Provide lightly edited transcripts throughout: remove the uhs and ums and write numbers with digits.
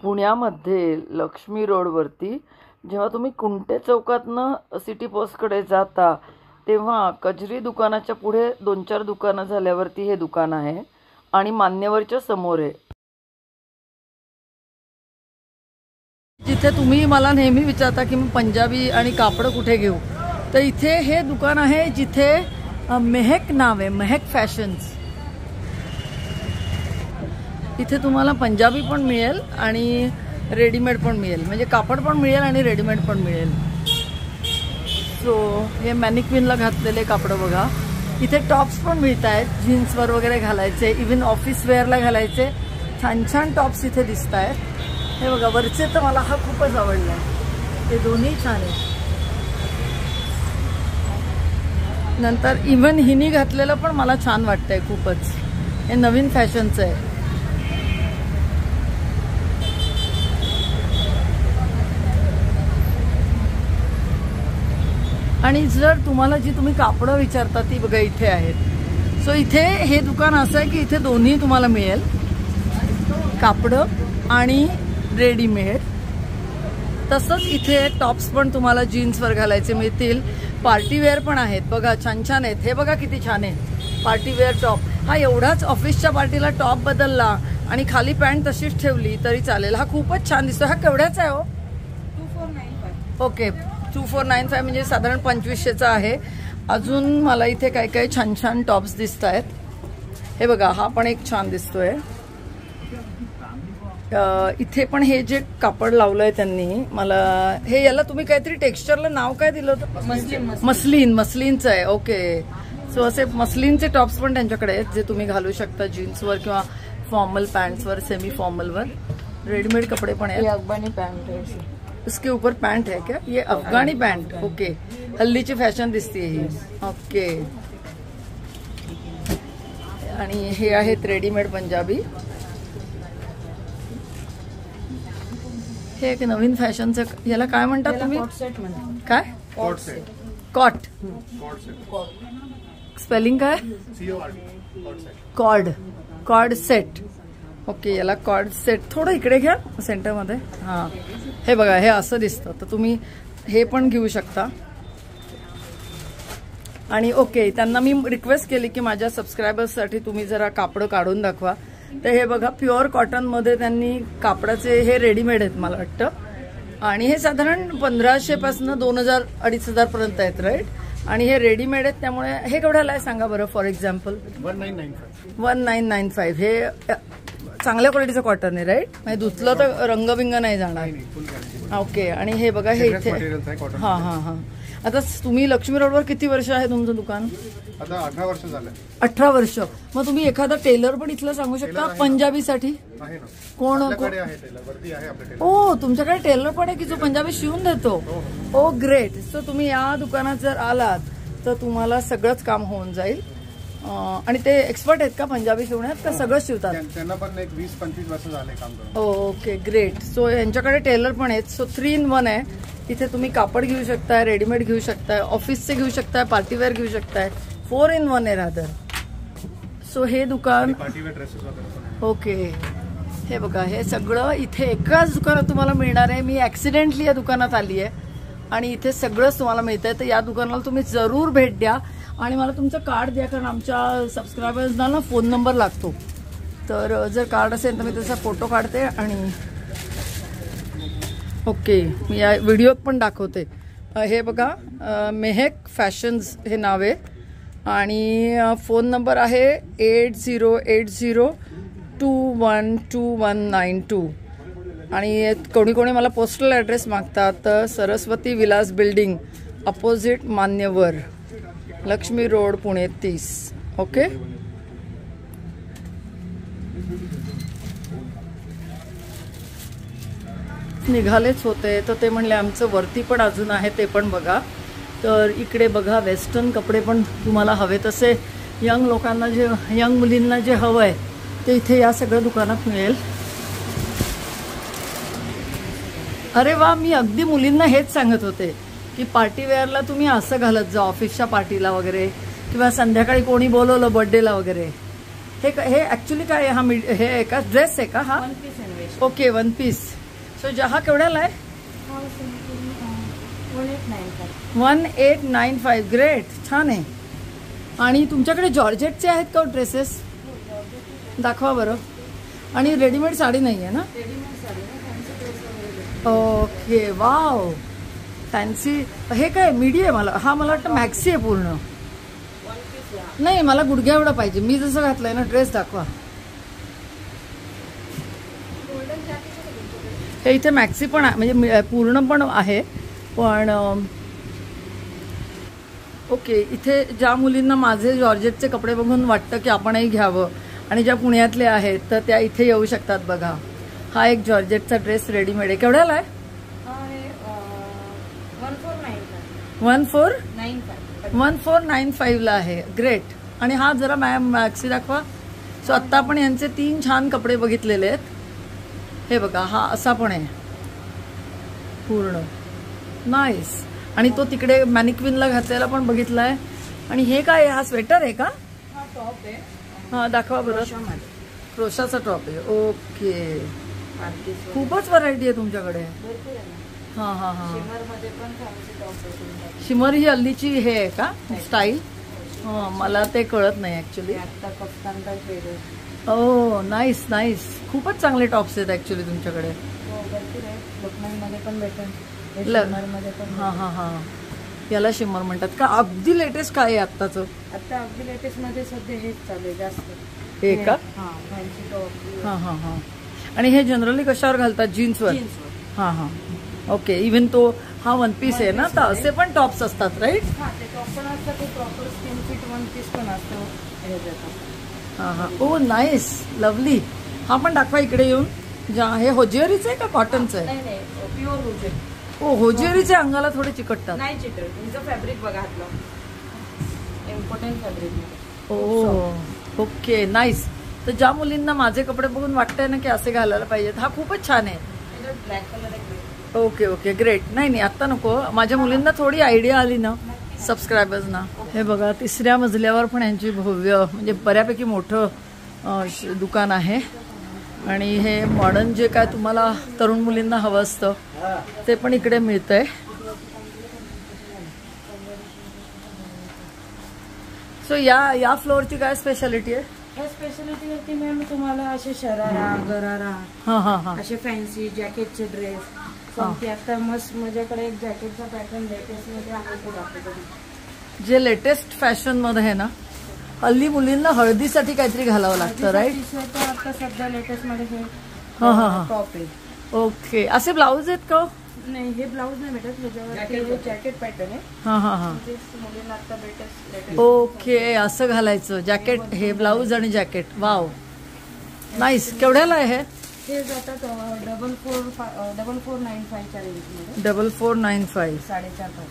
पुण्यामध्ये लक्ष्मी रोडवरती जेव्हा तुम्ही कुंटे चौकातनं सिटी पोस्टकडे जाता तेव्हा कजरी दुकानाच्या पुढे 2-4 दुकानं झाल्यावरती हे दुकान आहे आणि मान्यवरच्या समोर आहे. जिथे तुम्ही मला नेहमी विचारता की मी पंजाबी आणि कापड कुठे घेऊ, तर इथे हे दुकान आहे जिथे मेहक नाव आहे, मेहक फॅशन्स. इथे तुम्हाला पंजाबी पण मिळेल आणि रेडीमेड पण मिळेल, म्हणजे कापड पण मिळेल आणि रेडीमेड पण मिळेल. सो हे मॅनिक्विनला घातलेले कापड बघा. इथे टॉप्स पण मिळत आहेत, जीन्सवर वगैरे घालायचे, इव्हन ऑफिस वेअरला घालायचे छान छान टॉप्स इथे दिसत आहेत. हे बघा वरचे तर मला हा खूपच आवडला आहे, ते दोन्ही छान आहे. नंतर इव्हन हिनी घातलेलं पण मला छान वाटतंय खूपच, हे नवीन फॅशनचं आहे. आणि जर तुम्हाला जी तुम्ही कापडं विचारता ती बघा इथे आहेत. सो इथे हे दुकान असं आहे की इथे दोन्ही तुम्हाला मिळेल, कापडं आणि रेडीमेड. तसंच इथे टॉप्स पण तुम्हाला जीन्सवर घालायचे मिळतील, पार्टीवेअर पण आहेत बघा, छान छान आहेत. हे बघा किती छान आहे पार्टीवेअर टॉप. हा एवढाच ऑफिसच्या पार्टीला टॉप बदलला आणि खाली पॅन्ट तशीच ठेवली तरी चालेल. हा खूपच छान दिसतो. हा केवढ्याचा आहे हो? 2495. ओके 2495 म्हणजे साधारण 2500चा आहे. अजून मला इथे काही काही छान छान टॉप्स दिसत आहेत. हे बघा हा पण एक छान दिसतोय. इथे पण हे जे कापड लावलंय त्यांनी मला, हे याला तुम्ही काहीतरी टेक्स्चरला नाव काय दिलं होतं? मस्लिन. मस्लिनचं आहे. ओके. सो असे मस्लिनचे टॉप्स पण त्यांच्याकडे आहेत जे तुम्ही घालू शकता जीन्सवर किंवा फॉर्मल पॅन्ट्सवर, सेमी फॉर्मलवर. रेडीमेड कपडे पण आहेत. अफगानी पैंट है, इसके ऊपर पैंट है क्या? ये अफगानी पैंट. ओके. हल्लीची फॅशन दिसते ही. ओके. आणि हे आहेत रेडीमेड पंजाबी. हे एक नवीन फॅशनचं, याला काय म्हणतात तुम्ही? काय? कॉट. स्पेलिंग काय? कॉर्ड. Cord set. ओके. याला कॉर्ड सेट. थोडं इकडे घ्या सेंटरमध्ये. हां हे बघा हे असं दिसतं, तर तुम्ही हे पण घेऊ शकता. आणि ओके त्यांना मी रिक्वेस्ट केली की माझ्या सबस्क्रायबर्ससाठी तुम्ही जरा कापडं काढून दाखवा. तर हे बघा प्युअर कॉटनमध्ये त्यांनी कापडाचे हे रेडीमेड आहेत मला वाटतं, आणि हे साधारण 1500 पासून 2000-2500 पर्यंत आहेत, राईट. आणि हे रेडीमेड आहेत त्यामुळे हे केवढ्याला आहे सांगा बरं? For example 1995. हे चांगल्या क्वालिटीचं कॉटन आहे, राईट. म्हणजे धुतलं तर रंगबिंग नाही जाणार. ओके. आणि हे बघा हे इथे हां हां हां. आता तुम्ही लक्ष्मी रोडवर किती वर्ष आहे तुमचं दुकान? आता 18 वर्ष झालं. 18 वर्ष. मग तुम्ही एखादा टेलर पण इथलं सांगू शकता पंजाबीसाठी? कोण? ओ तुमच्याकडे टेलर पण आहे की जो पंजाबी शिवून देतो? ओ ग्रेट. सो तुम्ही या दुकानात जर आलात तर तुम्हाला सगळंच काम होऊन जाईल. आणि ते एक्सपर्ट आहेत का पंजाबी शिवण्यात, का सगळं शिवतात? त्यांना पण एक 20-25 वर्ष झाले काम करून. Okay great. सो यांच्याकडे टेलर पण आहेत. सो 3 in 1 आहे. इथे तुम्ही कापड घेऊ शकताय, रेडीमेड घेऊ शकताय, ऑफिसचे घेऊ शकताय, पार्टीवेअर घेऊ शकताय. 4 in 1 आहे रादर. सो हे दुकान. ओके. हे बघा हे सगळं इथे एकाच दुकानात तुम्हाला मिळणार आहे. मी ऍक्सिडेंटली या दुकानात आली आहे आणि इथे सगळंच तुम्हाला मिळतंय. तर या दुकानाला तुम्ही जरूर भेट द्या आणि मला तुमचं कार्ड द्या, कारण आमच्या सबस्क्रायबर्सना ना फोन नंबर लागतो. तर जर कार्ड असेल तर मी त्याचा फोटो काढते आणि ओके मी या व्हिडिओत पण दाखवते. हे बघा मेहक फॅशन्स हे नाव आहे आणि फोन नंबर आहे 8080212192. आणि कोणी कोणी मला पोस्टल ॲड्रेस मागतात. सरस्वती विलास बिल्डिंग अपोजिट मान्यवर, लक्ष्मी रोड, पुणे 30. ओके. निघालेच होते तर ते म्हणले आमचं वरती पण अजून आहे ते पण बघा. तर इकडे बघा वेस्टर्न कपडे पण तुम्हाला हवे तसे यंग लोकांना, जे यंग मुलींना जे हवं आहे ते इथे या सगळ्या दुकानात मिळेल. अरे वा. मी अगदी मुलींना हेच सांगत होते की पार्टीवेअरला तुम्ही असं घालत जा ऑफिसच्या पार्टीला वगैरे, किंवा संध्याकाळी कोणी बोलवलं बर्थडेला वगैरे. हे ऍक्च्युली काय हा हे का ड्रेस आहे का? हा व्हेरिएशन. Okay, 1 piece. सो हा केवढ्याला आहे? 1895. ग्रेट, छान आहे. आणि तुमच्याकडे जॉर्जेटचे आहेत का ड्रेसेस? दाखवा बरं. आणि रेडीमेड साडी नाही आहे ना? Okay, wow, fancy. हे काय मीडियम? मला वाटतं मॅक्सी आहे पूर्ण. नाही, मला गुडघ्या एवढा पाहिजे. मी जसं घातलंय ना ड्रेस. दाखवा. हे इथे मॅक्सी पण आहे, म्हणजे पूर्ण पण आहे. पण ओके, इथे ज्या मुलींना माझे जॉर्जेटचे कपडे बघून वाटतं की आपणही घ्यावं आणि ज्या पुण्यातले आहेत तर त्या इथे येऊ शकतात. बघा, हा एक जॉर्जेटचा ड्रेस रेडीमेड आहे. केवढ्याला आहे? 1495 ला आहे. ग्रेट. आणि हा जरा मॅक्सी दाखवा. सो आत्ता आपण यांचे 3 छान कपडे बघितलेले आहेत. हे बघा, हा असा पण आहे पूर्ण. नाईस. आणि तो तिकडे मॅनिक्विनला घातलेला पण बघितलाय. आणि हे काय आहे? हा स्वेटर आहे का? हा टॉप आहे. हा, दाखवा बरं. क्रोशाचा टॉप आहे. ओके, खूपच व्हरायटी आहे तुमच्याकडे. हा हा हा. शिमर ही हल्लीची हे आहे का स्टाईल? मला ते कळत नाही ऍक्च्युली. ओ, नाईस नाईस. खूपच चांगले टॉप्स आहेत ऍक्च्युली तुमच्याकडे. हा हा हा. याला शिमर म्हणतात का? अगदी लेटेस्ट काय आहे आत्ताचं? आता अगदी लेटेस्ट मध्ये सध्या हेच चालू आहे जास्त. हे का? Fancy top. हा हा हा. आणि हे जनरली कशावर घालतात? जीन्सवर. हा हा. ओके. इव्हन तो हा 1 पीस आहे ना, तर असे पण टॉप्स असतात, राईट? हा, ते टॉप पण असतात. ते प्रॉपर स्किन फिट 1 पीस पण असतो. हा हा. ओ, नाईस, लवली. हा पण दाखवा इकडे येऊन. हे होजियरीचं आहे का कॉटनचं आहे? नाही, प्युअर होजियरी. ओ, होजियरीचे अंगाला थोडे चिकटतात. नाही चिकटत. तुमचं फॅब्रिक बघा, हातलं इम्पॉर्टंट फॅब्रिक. ओ, ओके, नाईस. तर ज्या मुलींना माझे कपडे बघून वाटतंय ना की असे घालायला पाहिजेत, हा खूपच छान आहे. ब्लॅक कलर आहे. Okay okay, great. नाही, आता नको. माझ्या मुलींना थोडी आयडिया आली ना, सबस्क्रायबर्सना. हे बघा, 3ऱ्या मजल्यावर पण यांची भव्य, म्हणजे बऱ्यापैकी मोठं दुकान आहे. आणि हे मॉडर्न जे काय तुम्हाला तरुण मुलींना हवं असतं ते पण इकडे मिळतंय. सो या फ्लोअरची काय स्पेशालिटी आहे? या स्पेशालिटी वरती मॅम तुम्हाला असे शरारा, गरारा, हा हा हा, असे फॅन्सी जॅकेटचे ड्रेस. आता मस्त माझ्याकडे एक जॅकेटचा पॅटर्न लेटेस्ट मध्ये आहे तो दाखवतो. जे लेटेस्ट फॅशन मध्ये आहे ना, हल्ली मुलींना हळदीसाठी काहीतरी घालावं लागतं, राईट? आता सध्या लेटेस्ट मध्ये हे टॉप आहे. ओके. असे ब्लाऊज आहेत का? नाही, हे ब्लाऊज नाही भेटत. ह्याच्यावर जॅकेट पॅटर्न आहे. हा हा हा. मुलींना आता लेटेस्ट. ओके, असं घालायचं जॅकेट. हे ब्लाऊज आणि जॅकेट. Wow, nice. केवढ्याला आहे हे? हे जातात 4495 च्या रेंज मध्ये. 4495. 4.5.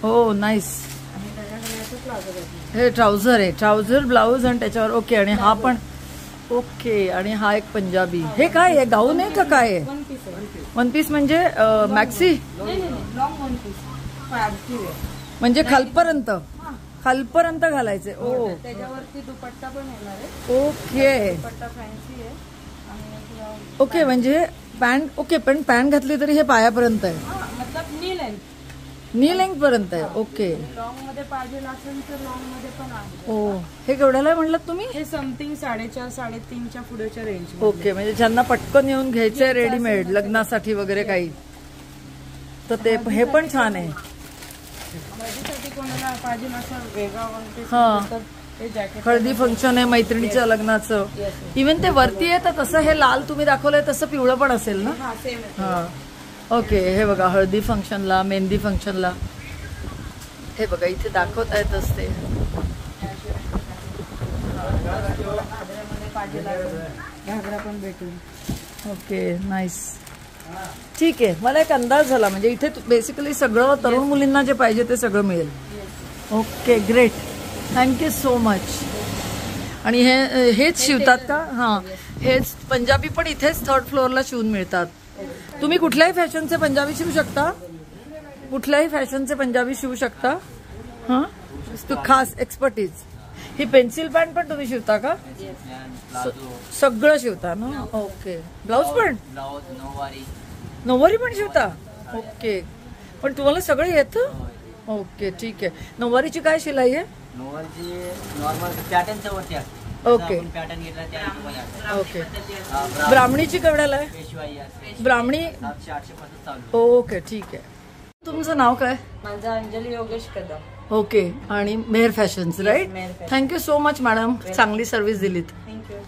हो, नाईस. आणि त्याच्याकडे असं प्लाझो आहे. हे ट्राउझर आहे, ट्राउझर ब्लाऊज आणि त्याच्यावर. ओके. आणि हा पण ओके. आणि हा एक पंजाबी. हे काय आहे? गाऊन आहे का काय आहे? 1 पीस आहे. 1 पीस म्हणजे मॅक्सी? नाही, लॉंग 1 पीस. म्हणजे खालपर्यंत घालायचे. ओ, त्याच्यावरती दुपट्टा पण येणार आहे. ओके. दुपट्टा फॅन्सी आहे. ओके, म्हणजे पॅन्ट. ओके, पण पॅन्ट घातली तरी हे पायापर्यंत आहे? मतलब नी लेंथ पर्यंत आहे. ओके. लॉंग मध्ये पाहिजे असेल तर लॉंग मध्ये पण आहे. ओ, हे केवढ्याला म्हणलात तुम्ही? हे समथिंग 4.5-3.5च्या पुढेच्या रेंज. ओके, म्हणजे ज्यांना पटकन येऊन घ्यायचंय रेडीमेड लग्नासाठी वगैरे काही, तर ते हे पण छान आहे. माझ्यासाठी कोणाला पाहिजे असं वेगळा हळदी फंक्शन आहे मैत्रिणीच्या लग्नाचं. इव्हन ते वरती आहे तर तसं हे लाल तुम्ही दाखवलंय तसं पिवळं पण असेल ना? हा. ओके. हे बघा, हळदी फंक्शनला, मेहंदी फंक्शनला. हे बघा, इथे दाखवत आहेतच ते. घागरा पण भेटून. Okay, nice. ठीक आहे. मला एक अंदाज झाला. म्हणजे इथे बेसिकली सगळं तरुण मुलींना जे पाहिजे ते सगळं मिळेल. Okay, great. Thank you so much. आणि हेच शिवतात का? हां, हेच पंजाबी पण इथेच 3rd फ्लोअरला शिवून मिळतात. तुम्ही कुठल्याही फॅशनचे पंजाबी शिवू शकता? कुठल्याही फॅशनचे पंजाबी शिवू शकता? हां, खास एक्सपर्टीज. ही पेन्सिल पॅन्ट पण तुम्ही शिवता का? सगळं शिवता ना? ओके. ब्लाऊज पण? नऊवारी पण शिवता? ओके. पण तुम्हाला सगळं येतं? ओके, ठीक आहे. नऊवारीची काय शिलाई आहे? Okay okay. ब्राह्मणीची केवढ्याला आहे? ब्राह्मणी? ओके, ठीक आहे. तुमचं नाव काय? माझं अंजली योगेश कदम. ओके. आणि Mehar fashions, right? Thank you so much madam, चांगली सर्व्हिस दिलीत. थँक्यू.